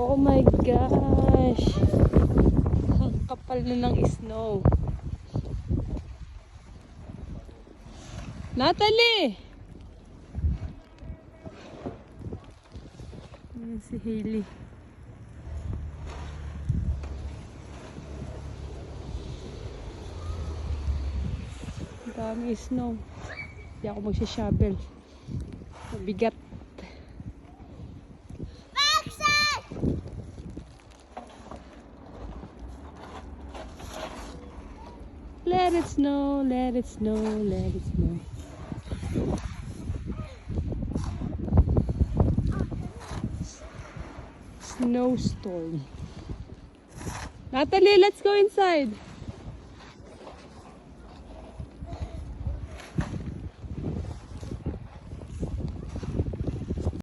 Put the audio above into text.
Oh my gosh. Ang kapal na ng snow. Natalie! Ayan si Hailey. Ang dami snow. Hindi ako magsha-shovel. Mabigat. Let it snow, let it snow, let it snow. Snowstorm. Natalie, let's go inside.